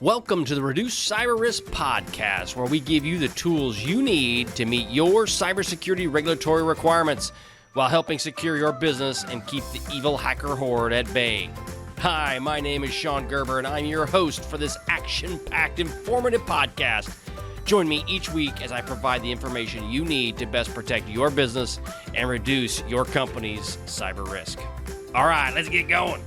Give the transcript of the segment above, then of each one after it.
Welcome to the Reduce Cyber Risk Podcast, where we give you the tools you need to meet your cybersecurity regulatory requirements while helping secure your business and keep the evil hacker horde at bay. Hi, my name is Sean Gerber, and I'm your host for this action-packed, informative podcast. Join me each week as I provide the information you need to best protect your business and reduce your company's cyber risk. All right, let's get going.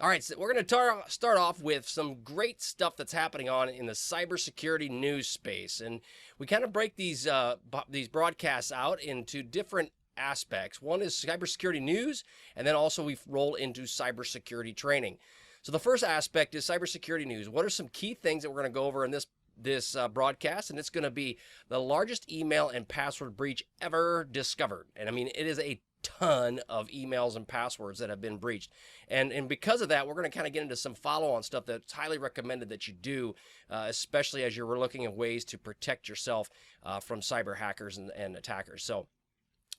All right, so we're going to start off with some great stuff that's happening on in the cybersecurity news space. And we kind of break these broadcasts out into different aspects. One is cybersecurity news, and then also we roll into cybersecurity training. So the first aspect is cybersecurity news. What are some key things that we're going to go over in this broadcast? And it's going to be the largest email and password breach ever discovered. And I mean, it is a ton of emails and passwords that have been breached. And because of that, we're going to kind of get into some follow-on stuff that's highly recommended that you do, especially as you're looking at ways to protect yourself from cyber hackers and attackers. So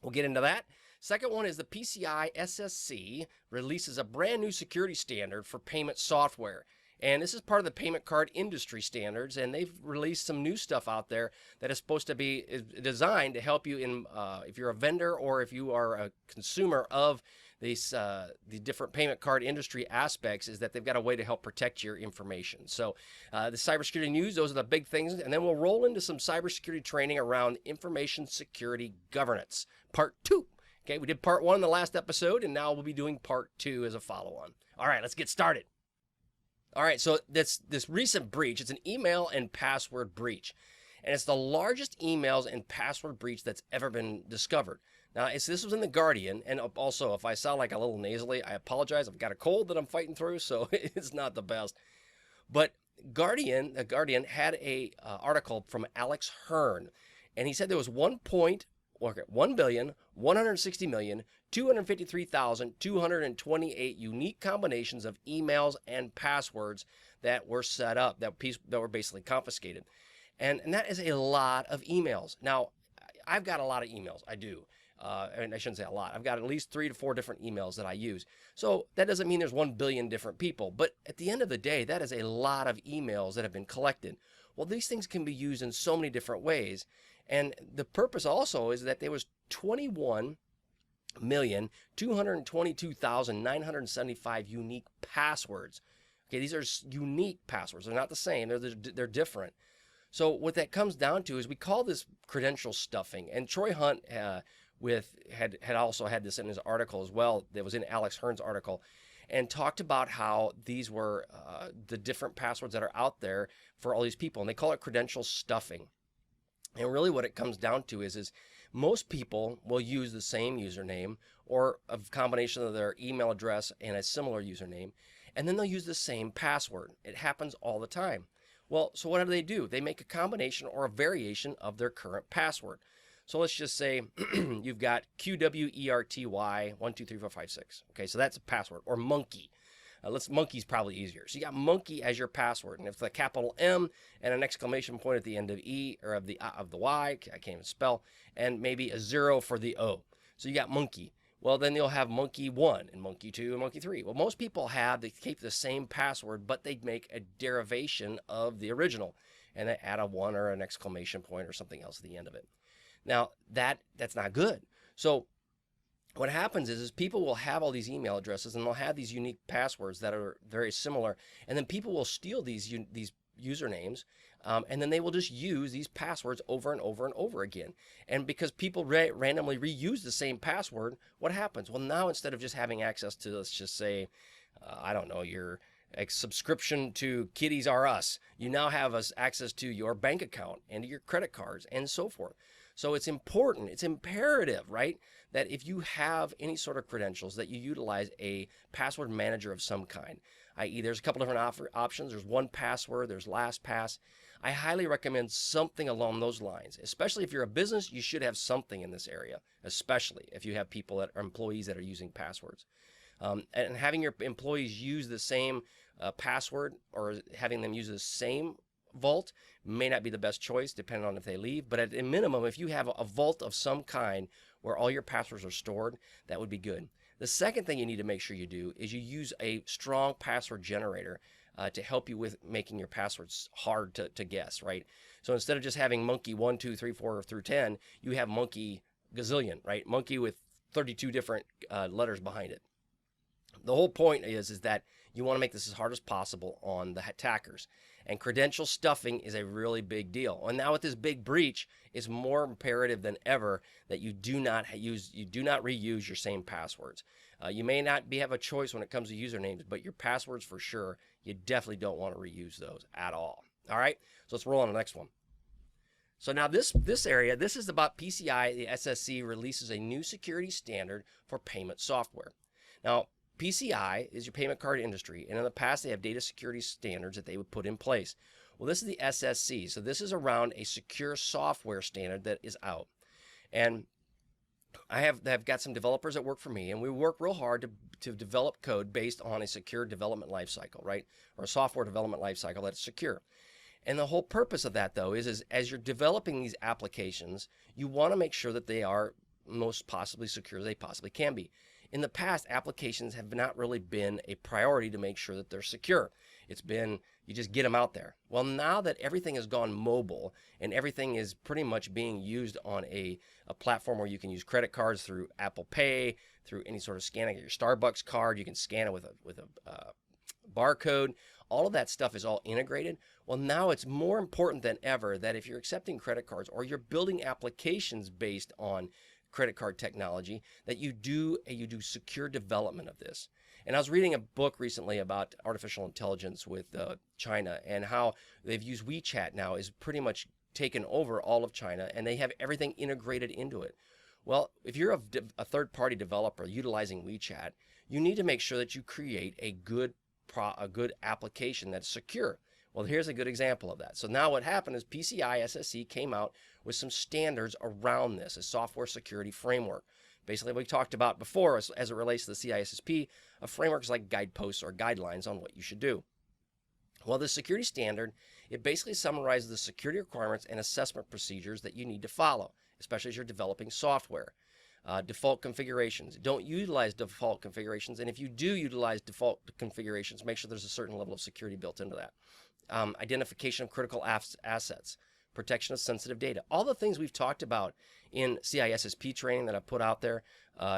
we'll get into that. Second one is the PCI SSC releases a brand new security standard for payment software. And this is part of the payment card industry standards, and they've released some new stuff out there that is supposed to be designed to help you in if you're a vendor or if you are a consumer of these the different payment card industry aspects, is that they've got a way to help protect your information. So the cybersecurity news, those are the big things, and then we'll roll into some cybersecurity training around information security governance, part 2. Okay, we did part 1 in the last episode, and now we'll be doing part 2 as a follow-on. All right, let's get started. All right, so this recent breach, it's an email and password breach. And it's the largest emails and password breach that's ever been discovered. Now, this was in The Guardian, and also, if I sound like a little nasally, I apologize. I've got a cold that I'm fighting through, so it's not the best. But The Guardian had a article from Alex Hearn, and he said there was 1,160,253,228 unique combinations of emails and passwords that were set up, that were basically confiscated. And that is a lot of emails. Now, I've got a lot of emails. I do. And I shouldn't say a lot. I've got at least 3 to 4 different emails that I use. So that doesn't mean there's 1 billion different people. But at the end of the day, that is a lot of emails that have been collected. Well, these things can be used in so many different ways. And the purpose also is that there was 21,222,975 unique passwords. Okay, these are unique passwords. They're not the same. They're different. So what that comes down to is we call this credential stuffing. And Troy Hunt had also had this in his article as well. That was in Alex Hearn's article, and talked about how these were the different passwords that are out there for all these people, and they call it credential stuffing. And really what it comes down to is most people will use the same username or a combination of their email address and a similar username, and then they'll use the same password. It happens all the time. Well, so what do? They make a combination or a variation of their current password. So let's just say you've got QWERTY1234556. Okay, so that's a password, or monkey. Monkey's probably easier. So you got monkey as your password, and if it's a capital M and an exclamation point at the end of E or of the Y, I can't even spell, and maybe a 0 for the O. So you got monkey. Well, then you'll have monkey 1 and monkey 2 and monkey 3. Well, most people they keep the same password, but they make a derivation of the original, and they add a 1 or an exclamation point or something else at the end of it. Now, that's not good. So what happens is people will have all these email addresses, and they'll have these unique passwords that are very similar, and then people will steal these usernames, and then they will just use these passwords over and over and over again. And because people randomly reuse the same password, what happens? Well, now instead of just having access to, let's just say, I don't know, your subscription to Kitties R Us, you now have access to your bank account and your credit cards and so forth. So it's important, it's imperative, right, that if you have any sort of credentials, that you utilize a password manager of some kind, i.e. there's a couple different options. There's 1Password, there's LastPass. I highly recommend something along those lines. Especially if you're a business, you should have something in this area, especially if you have people that are employees that are using passwords. And having your employees use the same password, or having them use the same vault, may not be the best choice depending on if they leave. But at a minimum, if you have a vault of some kind where all your passwords are stored, that would be good. The second thing you need to make sure you do is you use a strong password generator to help you with making your passwords hard to guess, right? So instead of just having monkey 1, 2, 3, 4 through 10, you have monkey gazillion, right? Monkey with 32 different letters behind it. The whole point is that you want to make this as hard as possible on the attackers. And credential stuffing is a really big deal. And now with this big breach, it's more imperative than ever that you do not reuse your same passwords. You may not have a choice when it comes to usernames, but your passwords for sure, you definitely don't want to reuse those at all. All right, so let's roll on the next one. So now this area, this is about PCI. The SSC releases a new security standard for payment software. Now, PCI is your payment card industry, and in the past they have data security standards that they would put in place. Well, this is the SSC, so this is around a secure software standard that is out. And I've got some developers that work for me, and we work real hard to develop code based on a secure development lifecycle, right? Or a software development lifecycle that's secure. And the whole purpose of that, though, is as you're developing these applications, you want to make sure that they are most possibly secure as they possibly can be. In the past, applications have not really been a priority to make sure that they're secure. It's been, you just get them out there. Well, now that everything has gone mobile and everything is pretty much being used on a platform where you can use credit cards through Apple Pay, through any sort of scanning of your Starbucks card, you can scan it with a barcode. All of that stuff is all integrated. Well, now it's more important than ever that if you're accepting credit cards or you're building applications based on credit card technology, that you do secure development of this. And I was reading a book recently about artificial intelligence with China and how they've used WeChat now is pretty much taken over all of China, and they have everything integrated into it. Well, if you're a third-party developer utilizing WeChat, you need to make sure that you create a good application that's secure. Well, here's a good example of that. So now what happened is PCI SSC came out with some standards around this, a software security framework. Basically, what we talked about before as it relates to the CISSP, a framework is like guideposts or guidelines on what you should do. Well, the security standard, it basically summarizes the security requirements and assessment procedures that you need to follow, especially as you're developing software. Default configurations. Don't utilize default configurations, and if you do utilize default configurations, make sure there's a certain level of security built into that. Identification of critical assets, protection of sensitive data. All the things we've talked about in CISSP training that I put out there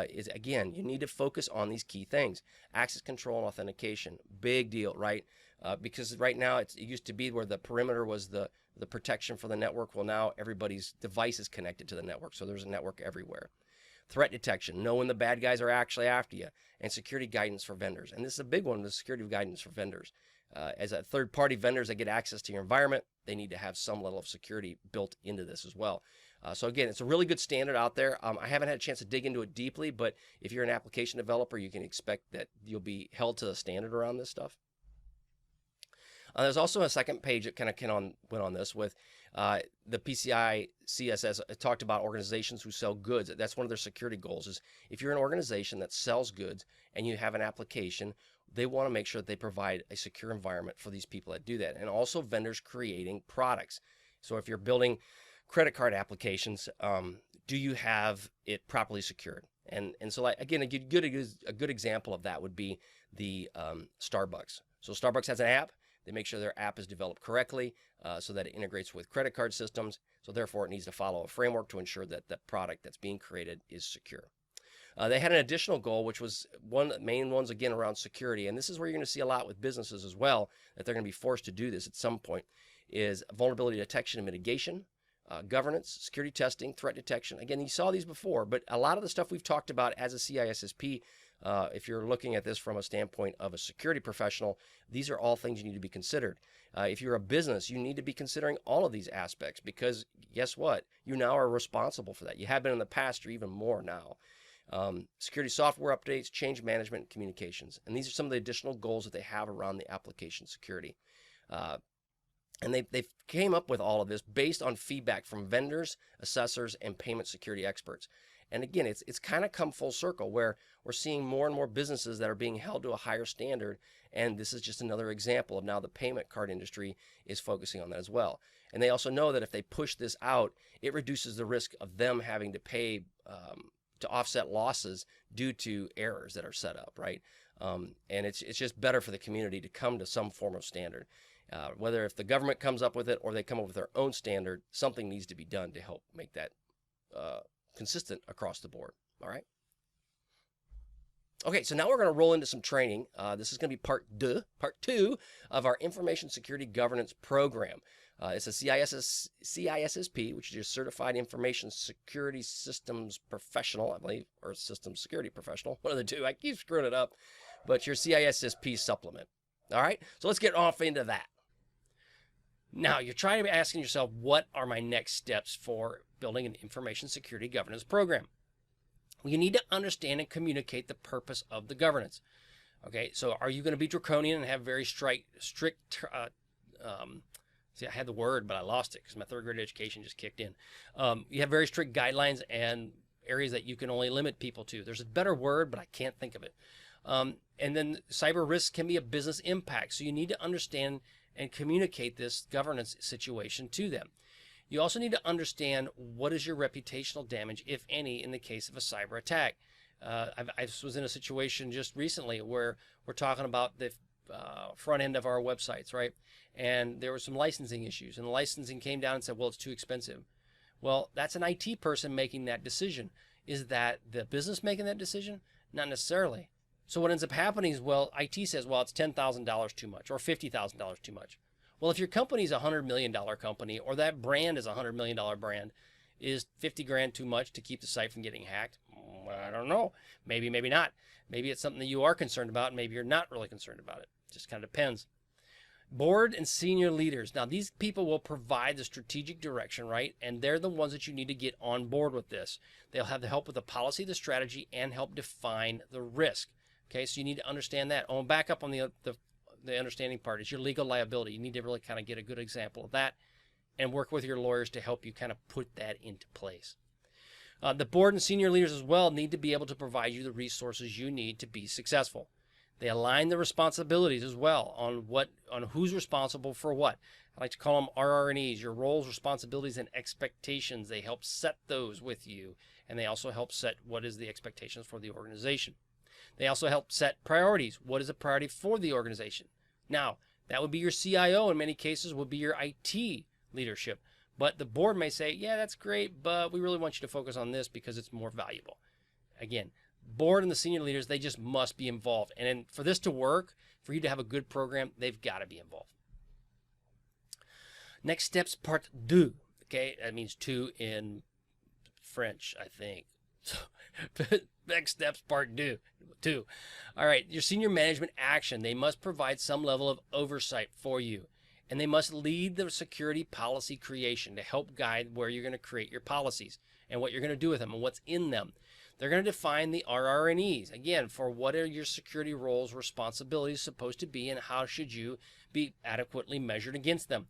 is, again, you need to focus on these key things. Access control and authentication, big deal, right? Because right now it used to be where the perimeter was the protection for the network. Well, now everybody's device is connected to the network, so there's a network everywhere. Threat detection, know when the bad guys are actually after you, and security guidance for vendors. And this is a big one, the security guidance for vendors. As a third-party vendors that get access to your environment, they need to have some level of security built into this as well. So again, it's a really good standard out there. I haven't had a chance to dig into it deeply, but if you're an application developer, you can expect that you'll be held to the standard around this stuff. There's also a second page that kind of went on this with the PCI CSS. It talked about organizations who sell goods. That's one of their security goals is if you're an organization that sells goods and you have an application, they want to make sure that they provide a secure environment for these people that do that. And also vendors creating products. So if you're building credit card applications, do you have it properly secured? And so like, again, a good example of that would be the Starbucks. So Starbucks has an app. They make sure their app is developed correctly so that it integrates with credit card systems. So therefore, it needs to follow a framework to ensure that the product that's being created is secure. They had an additional goal, which was one of the main ones, again, around security. And this is where you're going to see a lot with businesses as well, that they're going to be forced to do this at some point, is vulnerability detection and mitigation, governance, security testing, threat detection. Again, you saw these before, but a lot of the stuff we've talked about as a CISSP, if you're looking at this from a standpoint of a security professional, these are all things you need to be considered. If you're a business, you need to be considering all of these aspects because guess what? You now are responsible for that. You have been in the past, you're even more now. Security software updates, change management, and communications. And these are some of the additional goals that they have around the application security. And they came up with all of this based on feedback from vendors, assessors, and payment security experts. And again, it's kind of come full circle where we're seeing more and more businesses that are being held to a higher standard. And this is just another example of now the payment card industry is focusing on that as well. And they also know that if they push this out, it reduces the risk of them having to pay to offset losses due to errors that are set up, right? And it's just better for the community to come to some form of standard. Whether if the government comes up with it or they come up with their own standard, something needs to be done to help make that consistent across the board. All right. Okay, so now we're going to roll into some training. This is going to be part two of our Information Security Governance Program. It's a CISSP, which is your Certified Information Security Systems Professional, I believe, or Systems Security Professional, one of the two. I keep screwing it up, but your CISSP supplement. All right, so let's get off into that. Now, you're trying to be asking yourself, what are my next steps for building an Information Security Governance Program? Well, you need to understand and communicate the purpose of the governance. Okay, so are you going to be draconian and have very strict see, I had the word, but I lost it because my third grade education just kicked in. You have very strict guidelines and areas that you can only limit people to. There's a better word, but I can't think of it. And then cyber risk can be a business impact. So you need to understand and communicate this governance situation to them. You also need to understand what is your reputational damage, if any, in the case of a cyber attack. I was in a situation just recently where we're talking about the front end of our websites, right? And there were some licensing issues, and the licensing came down and said, well, it's too expensive. Well, that's an IT person making that decision. Is that the business making that decision? Not necessarily. So what ends up happening is, well, IT says, well, it's $10,000 too much or $50,000 too much. Well, if your company is a $100 million company, or that brand is a $100 million brand, is 50 grand too much to keep the site from getting hacked? I don't know. Maybe, maybe not. Maybe it's something that you are concerned about, and maybe you're not really concerned about it. Just kind of depends. Board and senior leaders. Now, these people will provide the strategic direction, right? And they're the ones that you need to get on board with this. They'll have the help with the policy, the strategy, and help define the risk. Okay, so you need to understand that. Oh, and back up on the understanding part is your legal liability. You need to really kind of get a good example of that and work with your lawyers to help you kind of put that into place. The board and senior leaders as well need to be able to provide you the resources you need to be successful. They align the responsibilities as well on who's responsible for what. I like to call them RR&Es, your roles, responsibilities, and expectations. They help set those with you, and they also help set what is the expectations for the organization. They also help set priorities. What is a priority for the organization? Now, that would be your CIO in many cases, would be your IT leadership. But the board may say, yeah, that's great, but we really want you to focus on this because it's more valuable. Again, board and the senior leaders, they just must be involved. And for this to work, for you to have a good program, they've got to be involved. Next steps, part deux. Okay, that means two in French, I think. So, next steps, part two. All right, your senior management action. They must provide some level of oversight for you. And they must lead the security policy creation to help guide where you're going to create your policies and what you're going to do with them and what's in them. They're going to define the RR&Es, again, for what are your security roles, responsibilities supposed to be, and how should you be adequately measured against them.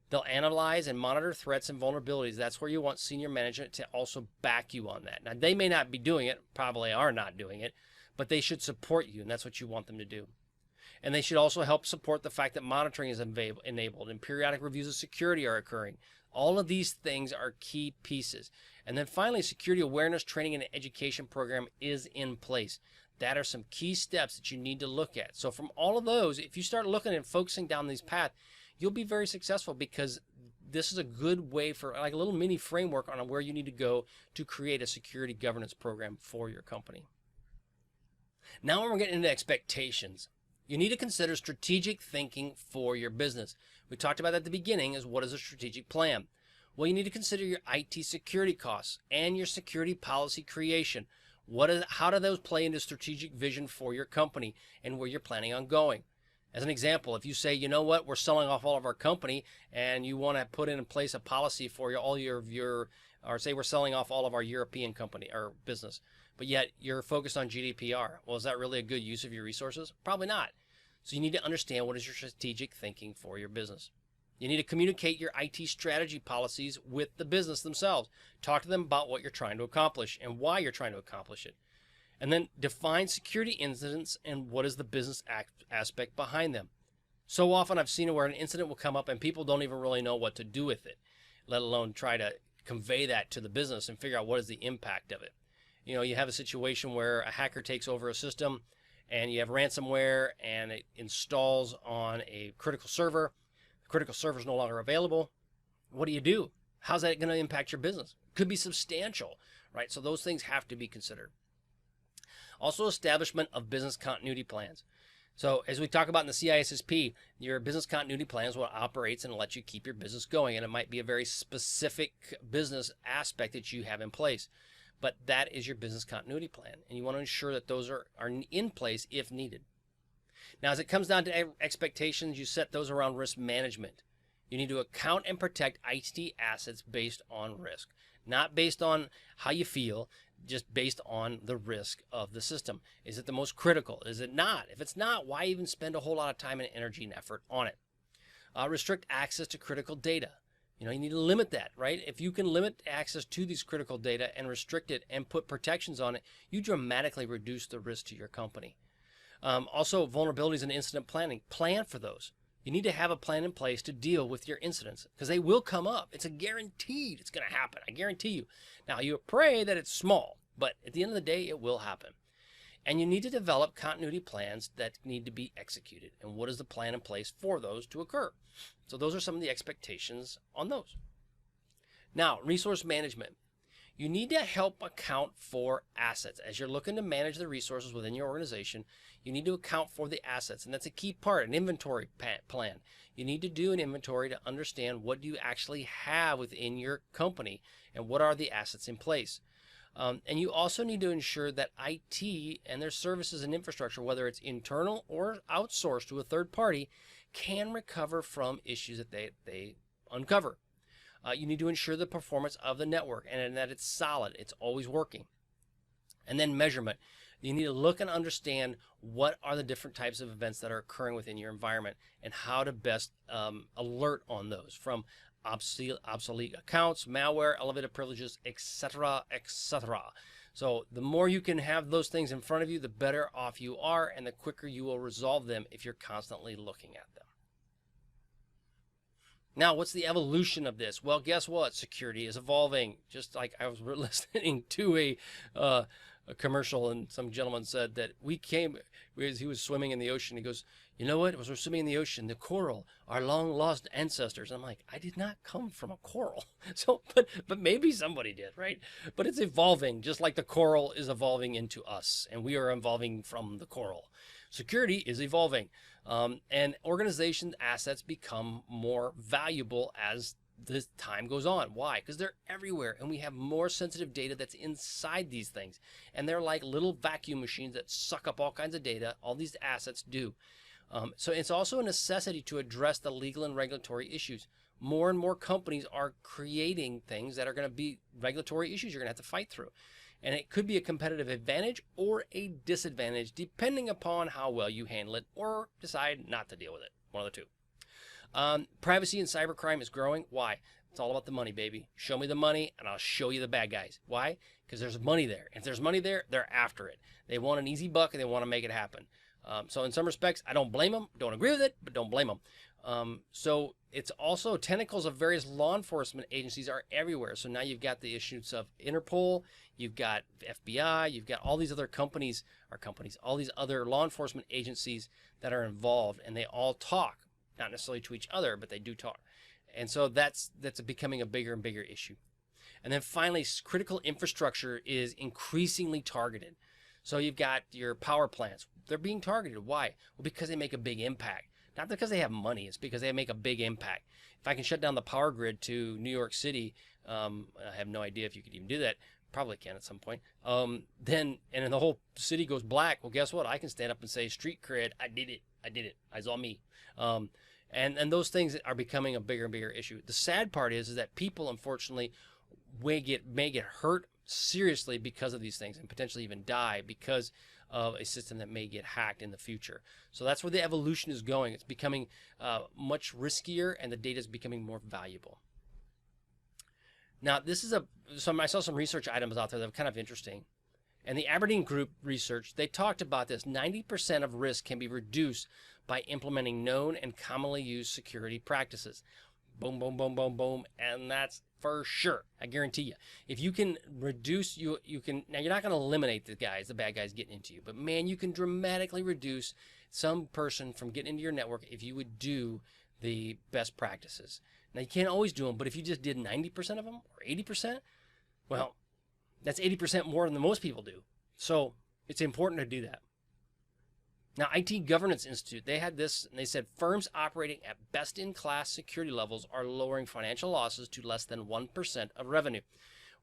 They'll analyze and monitor threats and vulnerabilities. That's where you want senior management to also back you on that. Now, they may not be doing it, probably are not doing it, but they should support you, and that's what you want them to do. And they should also help support the fact that monitoring is enabled and periodic reviews of security are occurring. All of these things are key pieces. And then finally, security awareness training and education program is in place. That are some key steps that you need to look at. So from all of those, if you start looking and focusing down these paths, you'll be very successful, because this is a good way for like a little mini framework on where you need to go to create a security governance program for your company. Now we're getting into expectations. You need to consider strategic thinking for your business. We talked about that at the beginning, is what is a strategic plan? Well, you need to consider your IT security costs and your security policy creation. How do those play into strategic vision for your company and where you're planning on going? As an example, if you say, you know what, we're selling off all of our company, and you want to put in place a policy for or say we're selling off all of our European company or business, but yet you're focused on GDPR. Well, is that really a good use of your resources? Probably not. So you need to understand what is your strategic thinking for your business. You need to communicate your IT strategy policies with the business themselves. Talk to them about what you're trying to accomplish and why you're trying to accomplish it. And then define security incidents and what is the business aspect behind them. So often I've seen it where an incident will come up and people don't even really know what to do with it, let alone try to convey that to the business and figure out what is the impact of it. You know, you have a situation where a hacker takes over a system and you have ransomware and it installs on a critical server. The critical server is no longer available. What do? How's that going to impact your business? Could be substantial, right? So those things have to be considered. Also, establishment of business continuity plans. So as we talk about in the CISSP, your business continuity plan is what operates and lets you keep your business going. And it might be a very specific business aspect that you have in place. But that is your business continuity plan. And you want to ensure that those are in place if needed. Now, as it comes down to expectations, you set those around risk management. You need to account and protect IT assets based on risk, not based on how you feel, just based on the risk of the system. Is it the most critical? Is it not? If it's not, why even spend a whole lot of time and energy and effort on it? Restrict access to critical data. You know, you need to limit that, right? If you can limit access to these critical data and restrict it and put protections on it, you dramatically reduce the risk to your company. Also, vulnerabilities and incident planning. Plan for those. You need to have a plan in place to deal with your incidents because they will come up. It's a guaranteed it's going to happen. I guarantee you. Now, you pray that it's small, but at the end of the day, it will happen. And you need to develop continuity plans that need to be executed. And what is the plan in place for those to occur? So those are some of the expectations on those. Now, resource management. You need to help account for assets. As you're looking to manage the resources within your organization, you need to account for the assets. And that's a key part, an inventory plan. You need to do an inventory to understand what do you actually have within your company and what are the assets in place. And you also need to ensure that IT and their services and infrastructure, whether it's internal or outsourced to a third party, can recover from issues that they uncover. You need to ensure the performance of the network and that it's solid, it's always working. And then measurement. You need to look and understand what are the different types of events that are occurring within your environment and how to best alert on those, from obsolete accounts, malware, elevated privileges, etc., etc. So the more you can have those things in front of you, the better off you are and the quicker you will resolve them if you're constantly looking at them. Now, what's the evolution of this? Well, guess what? Security is evolving. Just like I was listening to a commercial, and some gentleman said that he was swimming in the ocean. He goes, you know what? As we're swimming in the ocean, the coral, our long lost ancestors. And I'm like, I did not come from a coral. So, but maybe somebody did, right? But it's evolving, just like the coral is evolving into us, and we are evolving from the coral. Security is evolving, and organization assets become more valuable as the time goes on. Why? Because they're everywhere, and we have more sensitive data that's inside these things, and they're like little vacuum machines that suck up all kinds of data. All these assets do. So it's also a necessity to address the legal and regulatory issues. More and more companies are creating things that are going to be regulatory issues you're going to have to fight through. And it could be a competitive advantage or a disadvantage depending upon how well you handle it or decide not to deal with it. One of the two. Privacy and cybercrime is growing. Why? It's all about the money, baby. Show me the money and I'll show you the bad guys. Why? Because there's money there. If there's money there, they're after it. They want an easy buck and they want to make it happen. So in some respects, I don't blame them. Don't agree with it, but don't blame them. So it's also tentacles of various law enforcement agencies are everywhere. So now you've got the issues of Interpol, you've got FBI, you've got all these other all these other law enforcement agencies that are involved, and they all talk, not necessarily to each other, but they do talk. And so that's becoming a bigger and bigger issue. And then finally, critical infrastructure is increasingly targeted. So you've got your power plants. They're being targeted. Why? Well, because they make a big impact. Not because they have money, it's because they make a big impact. If I can shut down the power grid to New York City, I have no idea if you could even do that. Probably can at some point. Then the whole city goes black. Well, guess what? I can stand up and say, street cred, I did it. It's all me. And those things are becoming a bigger and bigger issue. The sad part is that people, unfortunately, may get hurt seriously because of these things and potentially even die because of a system that may get hacked in the future. So that's where the evolution is going. It's becoming much riskier, and the data is becoming more valuable. Now, this is I saw some research items out there that are kind of interesting. And the Aberdeen Group research, they talked about this. 90% of risk can be reduced by implementing known and commonly used security practices. Boom, boom, boom, boom, boom. And that's for sure. I guarantee you. If you can reduce, you can, now you're not going to eliminate the bad guys getting into you, but man, you can dramatically reduce some person from getting into your network if you would do the best practices. Now you can't always do them, but if you just did 90% of them or 80%, well, that's 80% more than most people do. So it's important to do that. Now, IT Governance Institute, they had this, and they said firms operating at best-in-class security levels are lowering financial losses to less than 1% of revenue,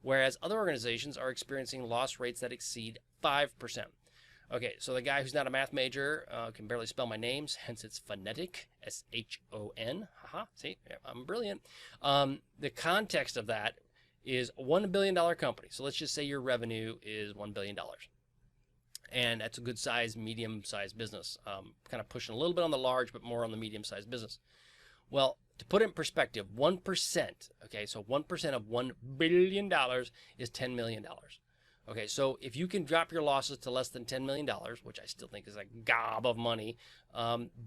whereas other organizations are experiencing loss rates that exceed 5%. Okay, so the guy who's not a math major can barely spell my names, hence it's phonetic, S-H-O-N. Haha, see, I'm brilliant. The context of that is a $1 billion company. So let's just say your revenue is $1 billion. And that's a good size, medium-sized business. Kind of pushing a little bit on the large, but more on the medium-sized business. Well, to put it in perspective, 1%, okay, so 1% of $1 billion is $10 million. Okay, so if you can drop your losses to less than $10 million, which I still think is a gob of money,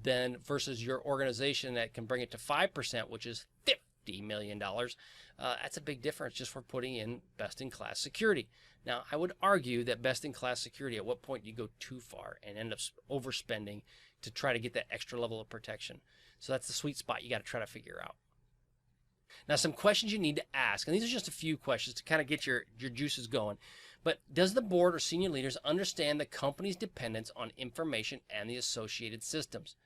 then versus your organization that can bring it to 5%, which is $50 million, that's a big difference just for putting in best-in-class security. Now, I would argue that best-in-class security, at what point do you go too far and end up overspending to try to get that extra level of protection? So that's the sweet spot you got to try to figure out. Now, some questions you need to ask, and these are just a few questions to kind of get your juices going. But does the board or senior leaders understand the company's dependence on information and the associated systems?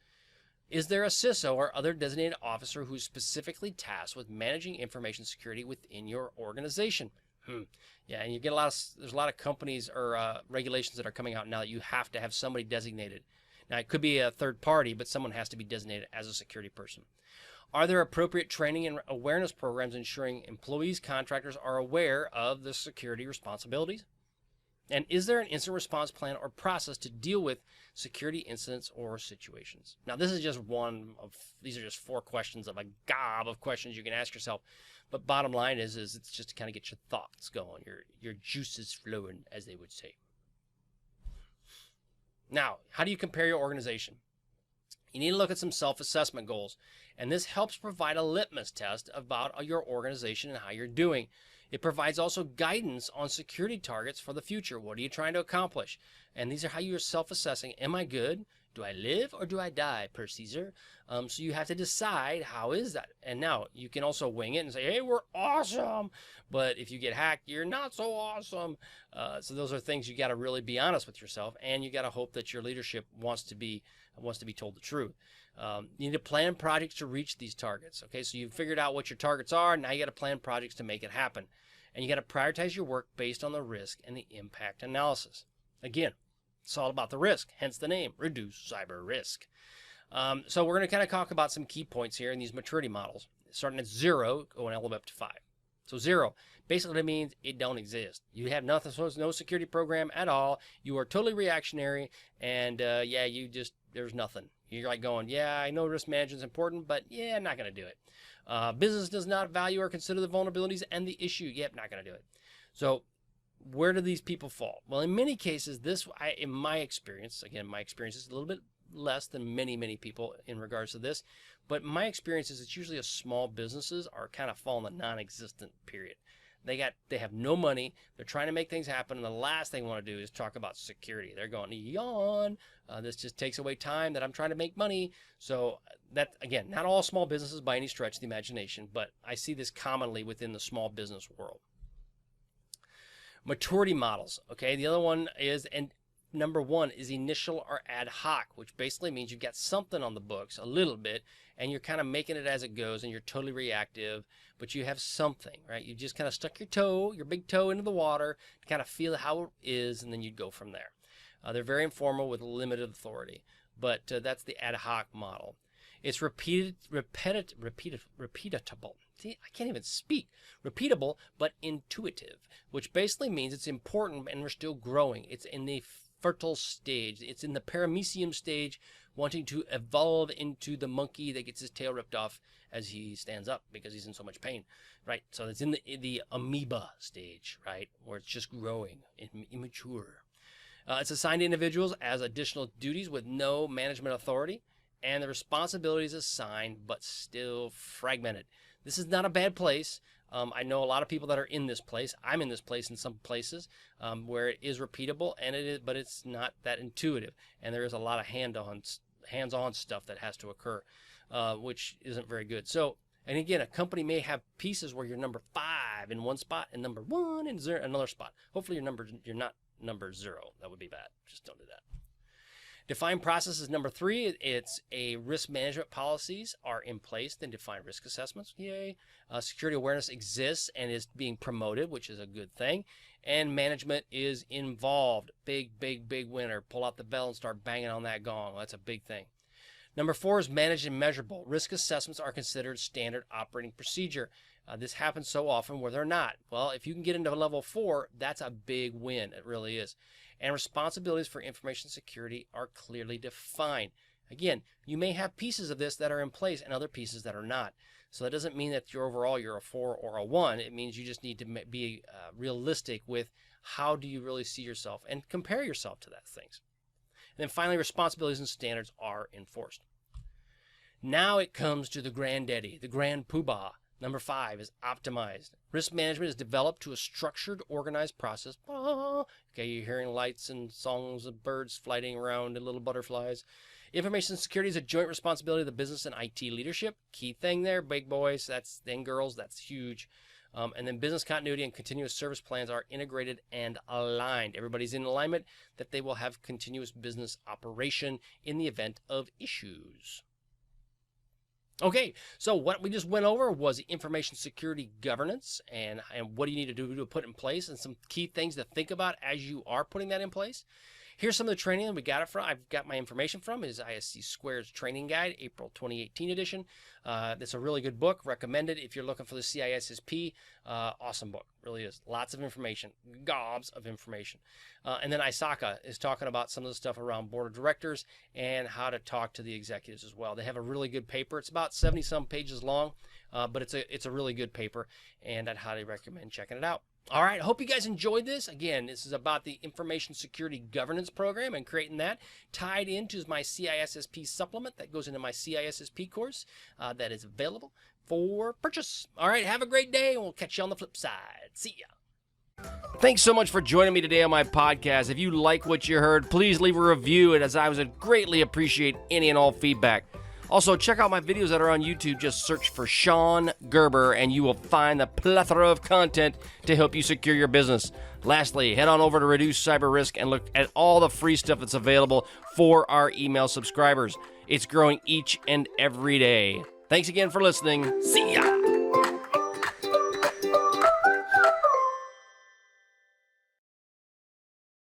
Is there a CISO or other designated officer who's specifically tasked with managing information security within your organization? Yeah, and you get there's a lot of companies or regulations that are coming out now that you have to have somebody designated. Now, it could be a third party, but someone has to be designated as a security person. Are there appropriate training and awareness programs ensuring employees, contractors are aware of the security responsibilities? And is there an incident response plan or process to deal with security incidents or situations? Now, this is just these are just 4 questions of a gob of questions you can ask yourself. But bottom line is it's just to kind of get your thoughts going, your juices flowing, as they would say. Now, how do you compare your organization? You need to look at some self-assessment goals, and this helps provide a litmus test about your organization and how you're doing. It provides also guidance on security targets for the future. What are you trying to accomplish? And these are how you're self-assessing. Am I good? Do I live or do I die, per Caesar? So you have to decide, how is that? And now you can also wing it and say, hey, we're awesome. But if you get hacked, you're not so awesome. So those are things you got to really be honest with yourself, and you got to hope that your leadership wants to be told the truth. You need to plan projects to reach these targets. Okay, so you've figured out what your targets are. Now you got to plan projects to make it happen. And you got to prioritize your work based on the risk and the impact analysis. Again, it's all about the risk, hence the name, reduce cyber risk. So we're going to kind of talk about some key points here in these maturity models, starting at 0, going all the way up to 5. So 0 basically means it don't exist. You have nothing, so no security program at all. You are totally reactionary, and there's nothing. You're like going, yeah, I know risk management is important, but yeah, I'm not going to do it. Business does not value or consider the vulnerabilities and the issue. Yep, not going to do it. So where do these people fall? Well, in many cases, in my experience, again, my experience is a little bit less than many people in regards to this, but my experience is it's usually small businesses are kind of fall in the non-existent period. They have no money. They're trying to make things happen, and the last thing they want to do is talk about security. They're going, yawn. This just takes away time that I'm trying to make money. So that, again, not all small businesses by any stretch of the imagination, but I see this commonly within the small business world. Maturity models, okay? The other one is, and number 1 is initial or ad hoc, which basically means you've got something on the books, a little bit, and you're kind of making it as it goes, and you're totally reactive, but you have something, right? You just kind of stuck your big toe into the water to kind of feel how it is, and then you'd go from there. They're very informal with limited authority, but that's the ad hoc model. It's repeatable. See, I can't even speak. Repeatable, but intuitive, which basically means it's important and we're still growing. It's in the fertile stage. It's in the paramecium stage, wanting to evolve into the monkey that gets his tail ripped off as he stands up because he's in so much pain, right? So it's in the amoeba stage, right, where it's just growing, immature. It's assigned to individuals as additional duties with no management authority, and the responsibilities assigned but still fragmented. This is not a bad place. I know a lot of people that are in this place. I'm in this place in some places where it is repeatable, but it's not that intuitive. And there is a lot of hands-on stuff that has to occur, which isn't very good. So, and again, a company may have pieces where you're number 5 in one spot and number 1 in another spot. Hopefully you're not number 0. That would be bad. Just don't do that. Define process is number 3. It's a risk management policies are in place, then define risk assessments. Yay. Security awareness exists and is being promoted, which is a good thing. And management is involved. Big winner. Pull out the bell and start banging on that gong. That's a big thing. Number 4 is managed and measurable. Risk assessments are considered standard operating procedure. This happens so often where they're not. Well, if you can get into level 4, that's a big win. It really is. And responsibilities for information security are clearly defined. Again, you may have pieces of this that are in place and other pieces that are not. So that doesn't mean that you're a 4 or a 1. It means you just need to be realistic with how do you really see yourself and compare yourself to that things. And then finally, responsibilities and standards are enforced. Now it comes to the granddaddy, the grand poobah. Number 5 is optimized. Risk management is developed to a structured, organized process. Okay, you're hearing lights and songs of birds flying around and little butterflies. Information security is a joint responsibility of the business and IT leadership. Key thing there, big boys, and girls, that's huge. And then business continuity and continuous service plans are integrated and aligned. Everybody's in alignment that they will have continuous business operation in the event of issues. Okay, so what we just went over was the information security governance and what do you need to do to put in place and some key things to think about as you are putting that in place. Here's some of the training that we got it from. I've got my information from is ISC Square's Training Guide, April 2018 edition. It's a really good book. Recommended if you're looking for the CISSP. Awesome book. Really is. Lots of information. Gobs of information. And then ISACA is talking about some of the stuff around board of directors and how to talk to the executives as well. They have a really good paper. It's about 70-some pages long, but it's a really good paper, and I'd highly recommend checking it out. All right, I hope you guys enjoyed this. Again, this is about the Information Security Governance Program and creating that tied into my CISSP supplement that goes into my CISSP course that is available for purchase. All right, have a great day, and we'll catch you on the flip side. See ya. Thanks so much for joining me today on my podcast. If you like what you heard, please leave a review, and as I would greatly appreciate any and all feedback. Also, check out my videos that are on YouTube. Just search for Sean Gerber, and you will find the plethora of content to help you secure your business. Lastly, head on over to Reduce Cyber Risk and look at all the free stuff that's available for our email subscribers. It's growing each and every day. Thanks again for listening. See ya!